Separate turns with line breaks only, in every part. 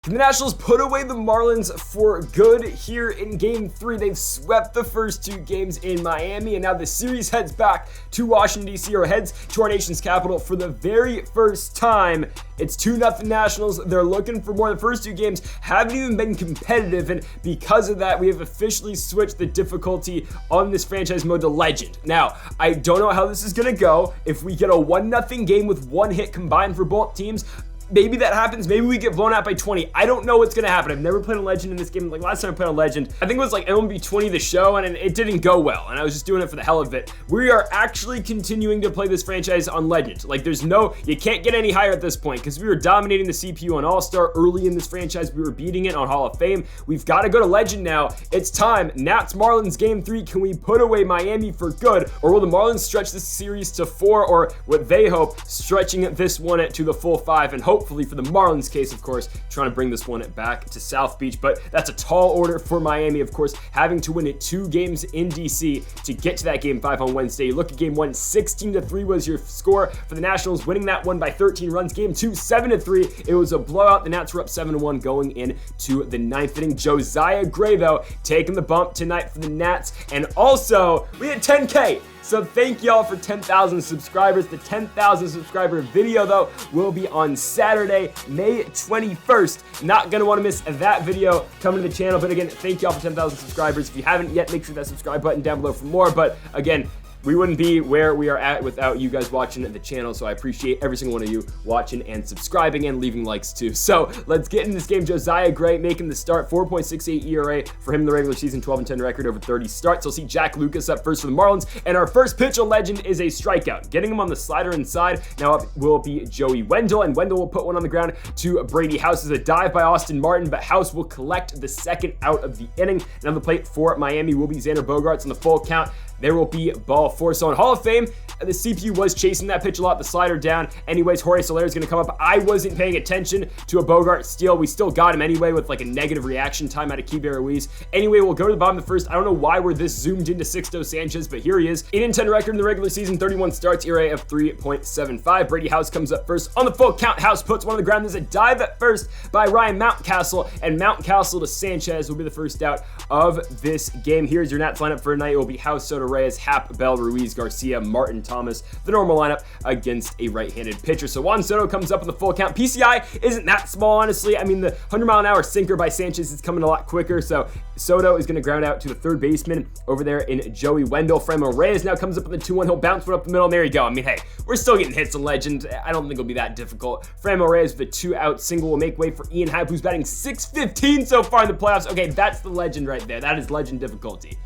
The Nationals put away the Marlins for good here in Game 3. They've swept the first two games in Miami, and now the series heads back to Washington, D.C., or heads to our nation's capital for the very first time. It's 2-0 Nationals. They're looking for more. The first two games haven't even been competitive, and because of that, we have officially switched the difficulty on this franchise mode to Legend. Now, I don't know how this is going to go. If we get a 1-0 game with one hit combined for both teams, maybe that happens. Maybe we get blown out by 20. I don't know what's going to happen. I've never played a Legend in this game. Like last time I played a Legend, I think it was like MLB 20 the show, and it didn't go well, and I was just doing it for the hell of it. We are actually continuing to play this franchise on Legend. Like you can't get any higher at this point because we were dominating the CPU on All-Star early in this franchise. We were beating it on Hall of Fame. We've got to go to Legend now. It's time. Nats Marlins Game 3. Can we put away Miami for good, or will the Marlins stretch this series to 4, or what they hope, stretching this one to the full 5, and hopefully for the Marlins case, of course, trying to bring this one back to South Beach. But that's a tall order for Miami, of course, having to win it 2 games in DC to get to that Game 5 on Wednesday. You look at Game 1, 16-3 was your score for the Nationals, winning that one by 13 runs. Game 2, 7-3. It was a blowout. The Nats were up 7-1 going into the 9th inning. Josiah Gray, though, taking the bump tonight for the Nats. And also, we had 10K. So thank y'all for 10,000 subscribers. The 10,000 subscriber video, though, will be on Saturday, May 21st. Not going to want to miss that video coming to the channel. But again, thank y'all for 10,000 subscribers. If you haven't yet, make sure that subscribe button down below for more. But again, we wouldn't be where we are at without you guys watching the channel, so I appreciate every single one of you watching and subscribing and leaving likes too. So let's get into this game. Josiah Gray making the start, 4.68 ERA for him in the regular season, 12-10 record over 30 starts. We'll see Jack Lucas up first for the Marlins, and our first pitch on Legend is a strikeout. Getting him on the slider inside. Now up will be Joey Wendell, and Wendell will put one on the ground to Brady House. As a dive by Austin Martin, but House will collect the second out of the inning. And on the plate for Miami will be Xander Bogaerts on the full count. There will be ball 4. So in Hall of Fame, the CPU was chasing that pitch a lot, the slider down. Anyways, Jorge Soler is going to come up. I wasn't paying attention to a Bogaerts steal. We still got him anyway with like a negative reaction time out of Keibert Ruiz. Anyway, we'll go to the bottom of the first. I don't know why we're this zoomed into Sixto Sanchez, but here he is. 8-10 record in the regular season, 31 starts, ERA of 3.75. Brady House comes up first on the full count. House puts one on the ground. There's a dive at first by Ryan Mountcastle, and Mountcastle to Sanchez will be the first out of this game. Here's your Nats lineup for tonight. It will be House, Soto, Reyes, Happ, Bell, Ruiz, Garcia, Martin, Thomas, the normal lineup against a right-handed pitcher. So Juan Soto comes up on the full count. PCI isn't that small, honestly. I mean, the 100-mile-an-hour sinker by Sanchez is coming a lot quicker, so Soto is going to ground out to the third baseman over there in Joey Wendell. Franmil Reyes now comes up with the 2-1. He'll bounce one up the middle, and there you go. I mean, hey, we're still getting hits on Legend. I don't think it'll be that difficult. Franmil Reyes with a 2-out single will make way for Ian Happ, who's batting .615 so far in the playoffs. Okay, that's the Legend right there. That is Legend difficulty.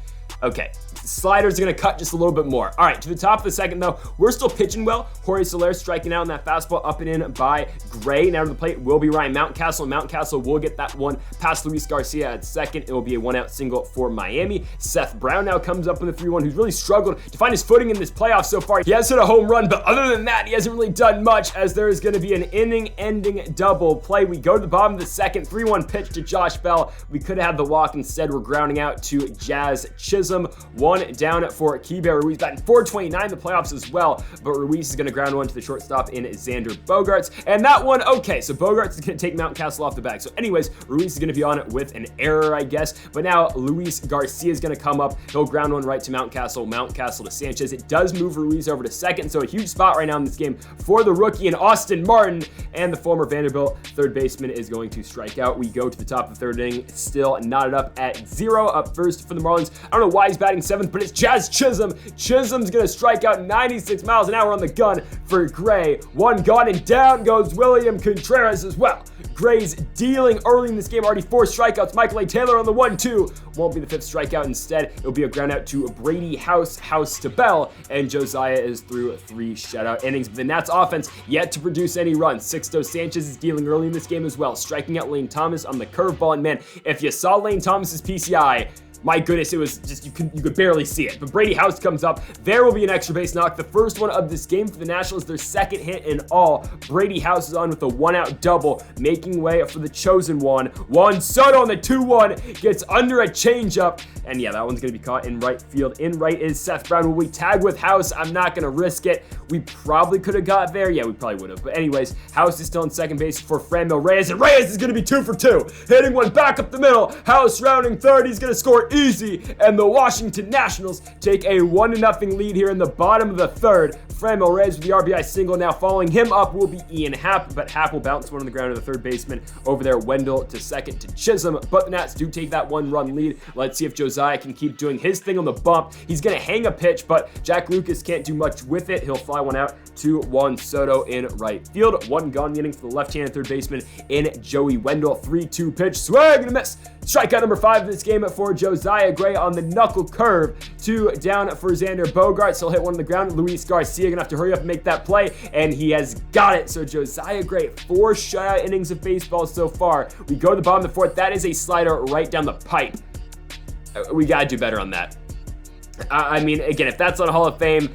Okay, sliders are going to cut just a little bit more. All right, to the top of the second, though, we're still pitching well. Jorge Soler striking out in that fastball up and in by Gray. Now to the plate will be Ryan Mountcastle. Mountcastle will get that one past Luis Garcia at second. It will be a 1-out single for Miami. Seth Brown now comes up with a 3-1, who's really struggled to find his footing in this playoff so far. He has hit a home run, but other than that, he hasn't really done much, as there is going to be an inning-ending double play. We go to the bottom of the second, 3-1 pitch to Josh Bell. We could have had the walk. Instead, we're grounding out to Jazz Chisholm. 1 down for Keibert Ruiz, batting .429 in the playoffs as well, but Ruiz is going to ground one to the shortstop in Xander Bogaerts, and that one, okay, so Bogaerts is going to take Mountcastle off the bag. So anyways, Ruiz is going to be on it with an error, I guess, but now Luis Garcia is going to come up. He'll ground one right to Mountcastle to Sanchez. It does move Ruiz over to second, so a huge spot right now in this game for the rookie and Austin Martin, and the former Vanderbilt third baseman is going to strike out. We go to the top of the third inning, still knotted up at 0. Up first for the Marlins. I don't know why he's batting 7th, but it's Jazz Chisholm. Chisholm's going to strike out 96 miles an hour on the gun for Gray. 1 gone, and down goes William Contreras as well. Gray's dealing early in this game, already 4 strikeouts. Michael A. Taylor on the 1-2. Won't be the 5th strikeout. Instead, it'll be a ground out to Brady House to Bell, and Josiah is through 3 shutout innings. But the Nats offense yet to produce any runs. Sixto Sanchez is dealing early in this game as well, striking out Lane Thomas on the curveball. And man, if you saw Lane Thomas's PCI, My goodness, it was just, you could barely see it. But Brady House comes up. There will be an extra base knock. The first one of this game for the Nationals, their second hit in all. Brady House is on with a 1-out double, making way for the chosen one. Juan Soto on the 2-1, gets under a changeup. And yeah, that one's going to be caught in right field. In right is Seth Brown. Will we tag with House? I'm not going to risk it. We probably could have got there. Yeah, we probably would have. But anyways, House is still in second base for Franmil Reyes. And Reyes is going to be 2 for 2. Hitting one back up the middle. House rounding third. He's going to score easy. And the Washington Nationals take a 1-0 lead here in the bottom of the third. Franmil Reyes with the RBI single. Now following him up will be Ian Happ. But Happ will bounce one on the ground to the third baseman. Over there, Wendell to second to Chisholm. But the Nats do take that 1-run lead. Let's see if Josiah can keep doing his thing on the bump. He's going to hang a pitch, but Jack Lucas can't do much with it. He'll fly one out to Juan Soto in right field. 1 gone in the inning for the left-handed third baseman in Joey Wendell. 3-2 pitch. Swing and a miss. Strikeout number 5 in this game for Josiah Gray on the knuckle curve. 2 down for Xander Bogaerts. He'll hit one on the ground. Luis Garcia going to have to hurry up and make that play, and he has got it. So Josiah Gray, 4 shutout innings of baseball so far. We go to the bottom of the fourth. That is a slider right down the pipe. We got to do better on that. I mean, again, if that's on Hall of Fame,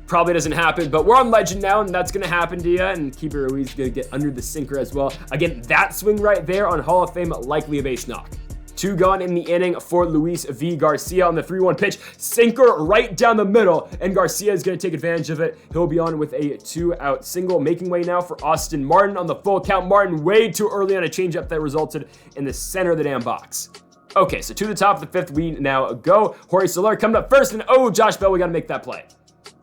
probably doesn't happen, but we're on Legend now, and that's going to happen to you, and Keeper Ruiz is going to get under the sinker as well. Again, that swing right there on Hall of Fame, likely a base knock. 2 gone in the inning for Luis V. Garcia on the 3-1 pitch. Sinker right down the middle, and Garcia is going to take advantage of it. He'll be on with a 2-out single, making way now for Austin Martin on the full count. Martin way too early on a changeup that resulted in the center of the damn box. Okay, so to the top of the 5th, we now go. Jorge Soler coming up first, and oh, Josh Bell, we got to make that play.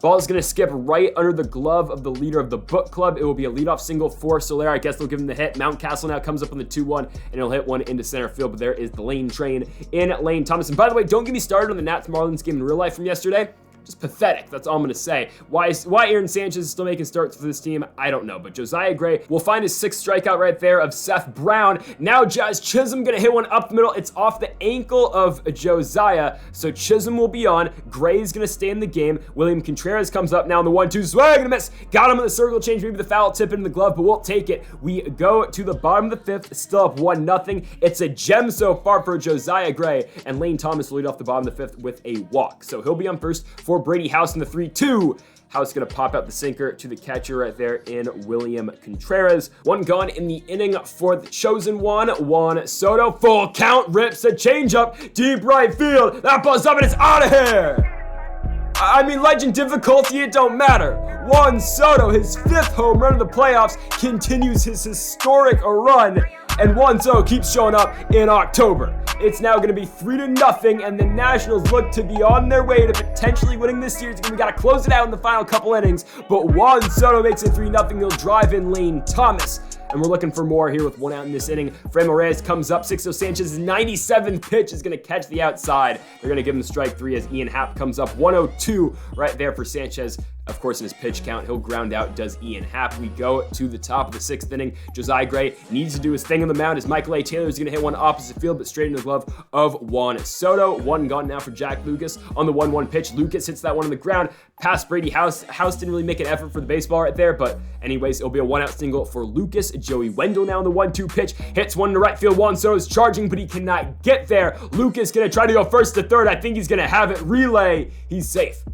Ball is going to skip right under the glove of the leader of the book club. It will be a leadoff single for Soler. I guess they'll give him the hit. Mountcastle now comes up on the 2-1, and he'll hit one into center field, but there is the Lane train in Lane Thomas. And by the way, don't get me started on the Nats-Marlins game in real life from yesterday. Just pathetic. That's all I'm going to say. Why Aaron Sanchez is still making starts for this team, I don't know. But Josiah Gray will find his 6th strikeout right there of Seth Brown. Now Jazz Chisholm going to hit one up the middle. It's off the ankle of Josiah. So Chisholm will be on. Gray's going to stay in the game. William Contreras comes up now on the 1-2. Swing and a miss. Got him in the circle change. Maybe the foul tip in the glove, but we'll take it. We go to the bottom of the 5th. Still up 1-0. It's a gem so far for Josiah Gray. And Lane Thomas will lead off the bottom of the 5th with a walk. So he'll be on first for Brady House in the 3-2. House going to pop out the sinker to the catcher right there in William Contreras. 1 gone in the inning for the chosen one, Juan Soto. Full count, rips a changeup, deep right field. That ball's up and it's out of here. I mean, legend difficulty, it don't matter. Juan Soto, his 5th home run of the playoffs, continues his historic run. And Juan Soto keeps showing up in October. It's now going to be 3-0, and the Nationals look to be on their way to potentially winning this series. We got to close it out in the final couple innings, but Juan Soto makes it 3-0. He'll drive in Lane Thomas. And we're looking for more here with 1 out in this inning. Franmil Reyes comes up. Sixto Sanchez's 97th pitch is going to catch the outside. They're going to give him strike 3 as Ian Happ comes up. 1-0-2 right there for Sanchez. Of course, in his pitch count, he'll ground out, does Ian Happ. We go to the top of the 6th inning. Josiah Gray needs to do his thing on the mound as Michael A. Taylor is going to hit one opposite field, but straight in the glove of Juan Soto. 1 gone now for Jack Lucas on the 1-1 pitch. Lucas hits that one on the ground past Brady House. House didn't really make an effort for the baseball right there, but anyways, it'll be a 1-out single for Lucas. Joey Wendell now on the 1-2 pitch. Hits one to right field. Juan Soto's charging, but he cannot get there. Lucas going to try to go first to third. I think he's going to have it. Relay. He's safe.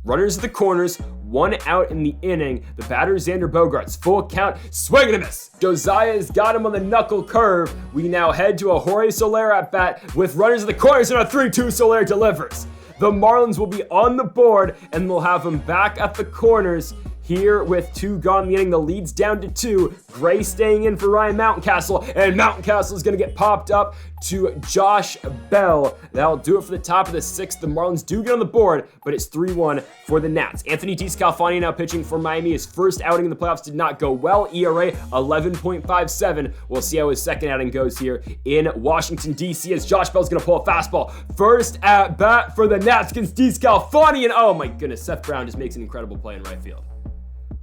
Runners at the corners, 1 out in the inning. The batter, Xander Bogaerts, full count, swing and a miss. Josiah's got him on the knuckle curve. We now head to a Jorge Soler at bat with runners at the corners, and a 3-2 Soler delivers. The Marlins will be on the board, and we'll have him back at the corners. Here with 2 gone in the inning, the lead's down to 2. Gray staying in for Ryan Mountcastle, and Mountcastle is going to get popped up to Josh Bell. That'll do it for the top of the 6th. The Marlins do get on the board, but it's 3-1 for the Nats. Anthony DeScalfani now pitching for Miami. His first outing in the playoffs did not go well. ERA 11.57. We'll see how his second outing goes here in Washington, D.C. as Josh Bell's going to pull a fastball. First at bat for the Nats against DeScalfani, and oh my goodness, Seth Brown just makes an incredible play in right field.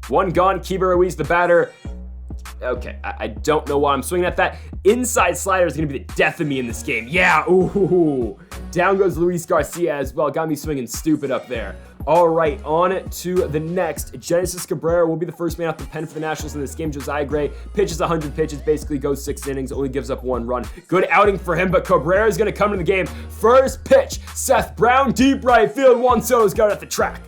1 gone, Keeper Ruiz, the batter. Okay, I don't know why I'm swinging at that. Inside slider is going to be the death of me in this game. Yeah, ooh. Down goes Luis Garcia as well. Got me swinging stupid up there. All right, on to the next. Genesis Cabrera will be the first man off the pen for the Nationals in this game. Josiah Gray pitches 100 pitches, basically goes 6 innings, only gives up 1 run. Good outing for him, but Cabrera is going to come to the game. First pitch, Seth Brown, deep right field. Juan Soto's got it at the track.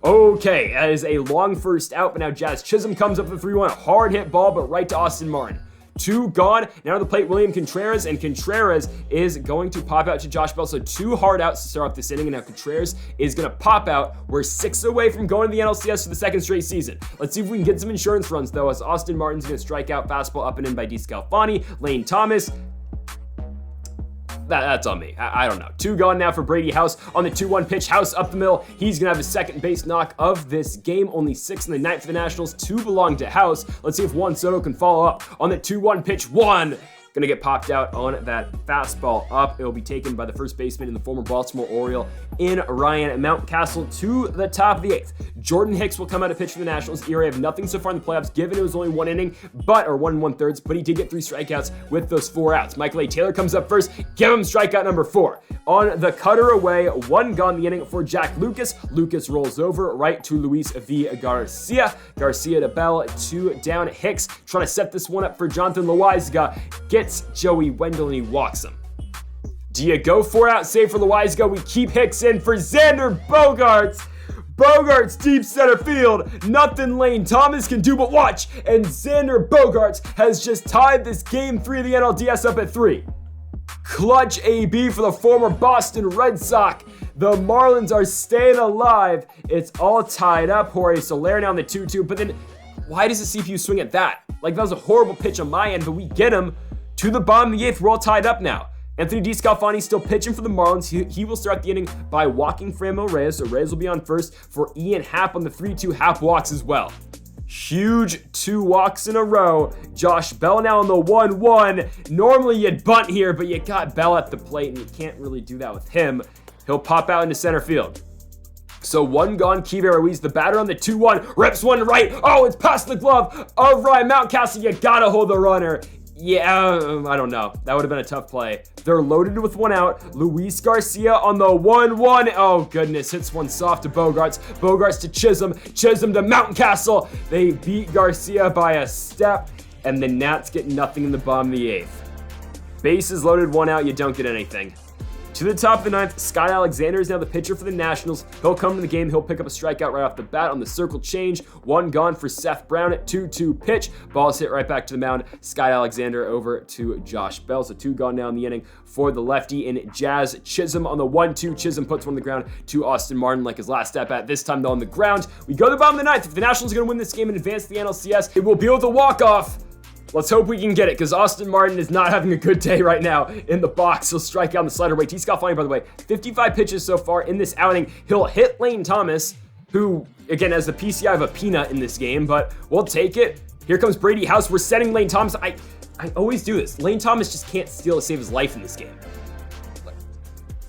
Okay, that is a long first out, but now Jazz Chisholm comes up with 3-1. Hard hit ball, but right to Austin Martin. 2 gone. Now to the plate, William Contreras, and Contreras is going to pop out to Josh Bell. So 2 hard outs to start off this inning, and now Contreras is going to pop out. We're 6 away from going to the NLCS for the 2nd straight season. Let's see if we can get some insurance runs, though, as Austin Martin's going to strike out, fastball up and in by DeScalfani. Lane Thomas. That's on me. I don't know. 2 gone now for Brady House on the 2-1 pitch. House up the middle. He's going to have his second base knock of this game. Only 6 in the night for the Nationals. 2 belong to House. Let's see if Juan Soto can follow up on the 2-1 pitch. 1. Going to get popped out on that fastball up. It will be taken by the first baseman in the former Baltimore Oriole in Ryan Mountcastle to the top of the 8th. Jordan Hicks will come out to pitch for the Nationals. ERA of nothing so far in the playoffs, given it was only 1 inning, or 1 1/3, but he did get 3 strikeouts with those 4 outs. Michael A. Taylor comes up first. Give him strikeout number 4. On the cutter away, 1 gone the inning for Jack Lucas. Lucas rolls over right to Luis V. Garcia. Garcia to Bell, 2 down. Hicks trying to set this one up for Jonathan Loaizaga. Gets Joey Wendell and he walks him. Do you go 4-out save for Loaizaga? We keep Hicks in for Xander Bogaerts. Bogaerts deep center field. Nothing Lane Thomas can do but watch. And Xander Bogaerts has just tied this game 3 of the NLDS up at 3. Clutch AB for the former Boston Red Sox. The Marlins are staying alive. It's all tied up. Jorge Soler now on the 2-2. But then why does the CPU swing at that? Like, that was a horrible pitch on my end, but we get him to the bottom of the 8th. We're all tied up now. Anthony DeScalfani still pitching for the Marlins. He will start the inning by walking Franmil Reyes. So Reyes will be on first for Ian Happ on the 3-2. Happ walks as well. Huge 2 walks in a row. Josh Bell now on the 1-1. Normally you'd bunt here, but you got Bell at the plate and you can't really do that with him. He'll pop out into center field. So 1 gone, Kiva Ruiz, the batter on the 2-1, rips one right. Oh, it's past the glove of Ryan Mountcastle. You gotta hold the runner. Yeah, I don't know. That would have been a tough play. They're loaded with 1 out. Luis Garcia on the 1-1. Oh, goodness. Hits one soft to Bogaerts. Bogaerts to Chisholm. Chisholm to Mountcastle. They beat Garcia by a step, and the Nats get nothing in the bottom of the 8th. Bases loaded, 1 out. You don't get anything. To the top of the 9th, Scott Alexander is now the pitcher for the Nationals. He'll come to the game. He'll pick up a strikeout right off the bat on the circle change. 1 gone for Seth Brown at 2-2 pitch. Ball's hit right back to the mound. Scott Alexander over to Josh Bell. So 2 gone now in the inning for the lefty in Jazz Chisholm on the 1-2. Chisholm puts one on the ground to Austin Martin like his last step at. This time though on the ground. We go to the bottom of the 9th. If the Nationals are going to win this game and advance to the NLCS, it will be with a walk-off. Let's hope we can get it, because Austin Martin is not having a good day right now in the box. He'll strike out on the slider away. DeScalfani, by the way, 55 pitches so far in this outing. He'll hit Lane Thomas, who, again, has the PCI of a peanut in this game, but we'll take it. Here comes Brady House. We're setting Lane Thomas. I always do this. Lane Thomas just can't steal to save his life in this game.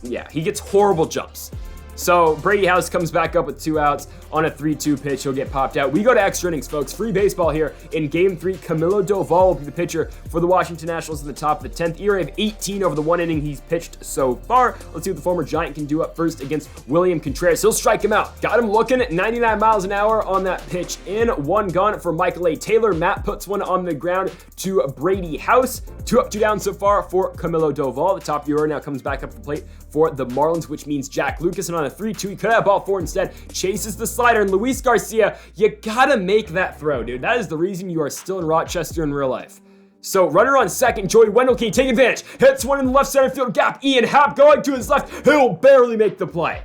Yeah, he gets horrible jumps. So Brady House comes back up with 2 outs on a 3-2 pitch. He'll get popped out. We go to extra innings, folks. Free baseball here in Game 3. Camilo Doval will be the pitcher for the Washington Nationals in the top of the 10th. ERA of 18 over the 1 inning he's pitched so far. Let's see what the former Giant can do up first against William Contreras. He'll strike him out. Got him looking at 99 miles an hour on that pitch in. 1 gone for Michael A. Taylor. Matt puts one on the ground to Brady House. 2 up, 2 down so far for Camilo Doval. The top viewer now comes back up to the plate for the Marlins, which means Jack Lucas, and on a 3-2, he could have ball 4 instead, chases the slider, and Luis Garcia, you gotta make that throw, dude. That is the reason you are still in Rochester in real life. So runner on second, Joey Wendell can take advantage, hits one in the left center field gap, Ian Happ going to his left, he'll barely make the play.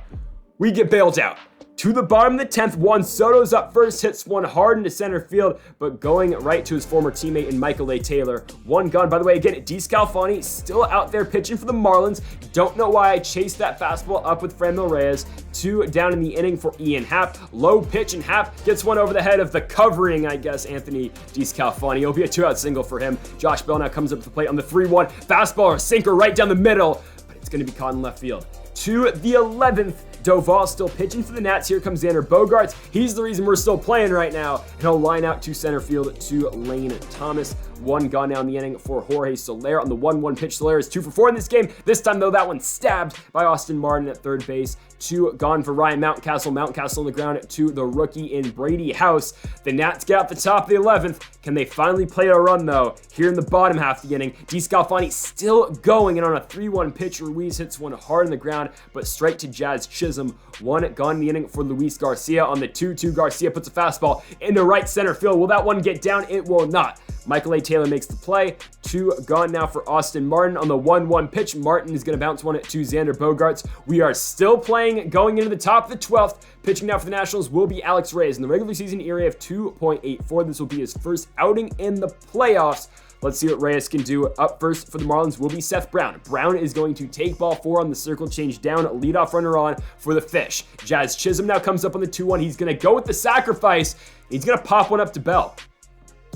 We get bailed out. To the bottom of the 10th, Juan Soto's up first, hits one hard into center field, but going right to his former teammate in Michael A. Taylor. 1 gone. By the way, again, DeScalfani still out there pitching for the Marlins. Don't know why I chased that fastball up with Franmil Reyes. 2 down in the inning for Ian Happ. Low pitch, and Happ gets one over the head of the covering, I guess, Anthony DeScalfani. It'll be a 2-out single for him. Josh Bell now comes up to the plate on the 3-1. Fastball or sinker right down the middle, but it's going to be caught in left field. to the 11th. Doval still pitching for the Nats. Here comes Xander Bogaerts. He's the reason we're still playing right now. And he'll line out to center field to Lane Thomas. One gone now in the inning for Jorge Soler. On the 1-1 pitch, Soler is 2 for 4 in this game. This time, though, that one's stabbed by Austin Martin at third base. 2 gone for Ryan Mountcastle. Mountcastle on the ground to the rookie in Brady House. The Nats get out the top of the 11th. Can they finally play a run, though? Here in the bottom half of the inning, DeScalfani still going, and on a 3-1 pitch, Ruiz hits one hard on the ground, but straight to Jazz Chisholm. 1 gone in the inning for Luis Garcia. On the 2-2, Garcia puts a fastball into right center field. Will that one get down? It will not. Michael A. Taylor makes the play. 2 gone now for Austin Martin. On the 1-1 pitch, Martin is going to bounce one to Xander Bogaerts. We are still playing going into the top of the 12th. Pitching now for the Nationals will be Alex Reyes in the regular season ERA of 2.84. This will be his first outing in the playoffs. Let's see what Reyes can do. Up first for the Marlins will be Seth Brown. Brown is going to take ball 4 on the circle, change down, leadoff runner on for the Fish. Jazz Chisholm now comes up on the 2-1. He's going to go with the sacrifice. He's going to pop one up to Bell.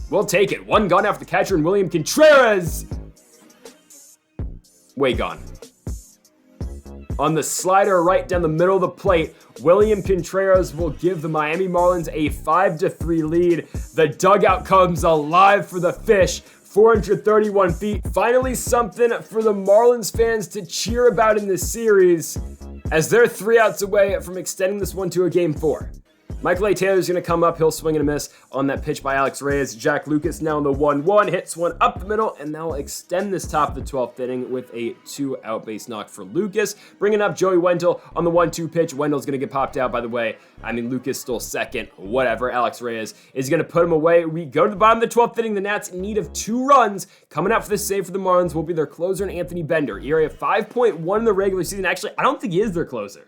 We'll take it. 1 gone after the catcher, and William Contreras. Way gone. On the slider right down the middle of the plate, William Contreras will give the Miami Marlins a 5-3 lead. The dugout comes alive for the Fish. 431 feet. Finally something for the Marlins fans to cheer about in this series, as they're 3 outs away from extending this one to a Game 4. Michael A. Taylor's going to come up. He'll swing and a miss on that pitch by Alex Reyes. Jack Lucas now in the 1-1, hits one up the middle, and they'll extend this top of the 12th inning with a 2-out base knock for Lucas. Bringing up Joey Wendell on the 1-2 pitch. Wendell's going to get popped out, by the way. I mean, Lucas stole second, whatever. Alex Reyes is going to put him away. We go to the bottom of the 12th inning. The Nats in need of 2 runs. Coming out for the save for the Marlins will be their closer, Anthony Bender. ERA of 5.1 in the regular season. Actually, I don't think he is their closer.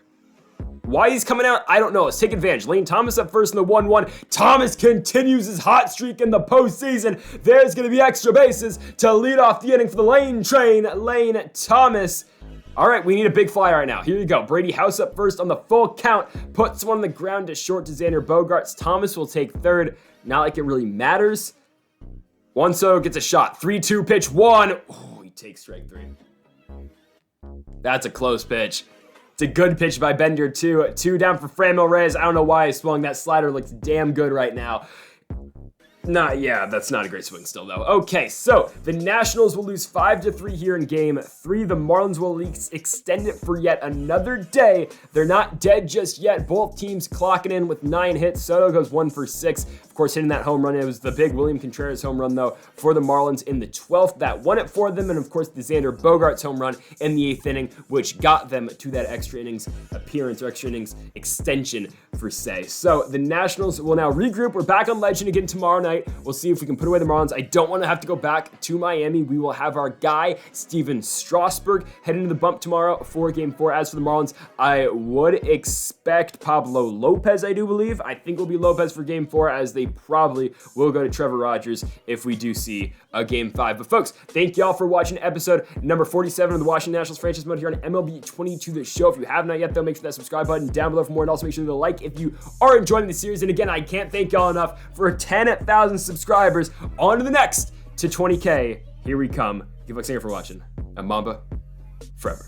Why he's coming out, I don't know. Let's take advantage. Lane Thomas up first in the 1-1. Thomas continues his hot streak in the postseason. There's going to be extra bases to lead off the inning for the Lane train, Lane Thomas. All right, we need a big fly right now. Here you go. Brady House up first on the full count. Puts one on the ground to short to Xander Bogaerts. Thomas will take third. Not like it really matters. Soto gets a shot. 3-2 pitch 1. Oh, he takes strike 3. That's a close pitch. It's a good pitch by Bender, too. 2 down for Franmil Reyes. I don't know why he swung. That slider looks damn good right now. That's not a great swing still, though. Okay, so the Nationals will lose 5-3 here in Game 3. The Marlins will extend it for yet another day. They're not dead just yet. Both teams clocking in with 9 hits. Soto goes 1 for 6. Of course, hitting that home run. It was the big William Contreras home run, though, for the Marlins in the 12th. That won it for them. And, of course, the Xander Bogaerts home run in the 8th inning, which got them to that extra innings appearance or extra innings extension, per se. So the Nationals will now regroup. We're back on Legend again tomorrow night. We'll see if we can put away the Marlins. I don't want to have to go back to Miami. We will have our guy, Steven Strasburg, head into the bump tomorrow for Game 4. As for the Marlins, I would expect Pablo Lopez, I do believe. I think it'll be Lopez for Game 4, as they probably will go to Trevor Rogers if we do see a Game 5. But folks, thank y'all for watching episode number 47 of the Washington Nationals franchise mode here on MLB 22 The Show. If you have not yet, though, make sure that subscribe button down below for more, and also make sure to like if you are enjoying the series. And again, I can't thank y'all enough for 10,000 subscribers. On to the next, to 20K. Here we come. Give a thanks for watching. And Mamba forever.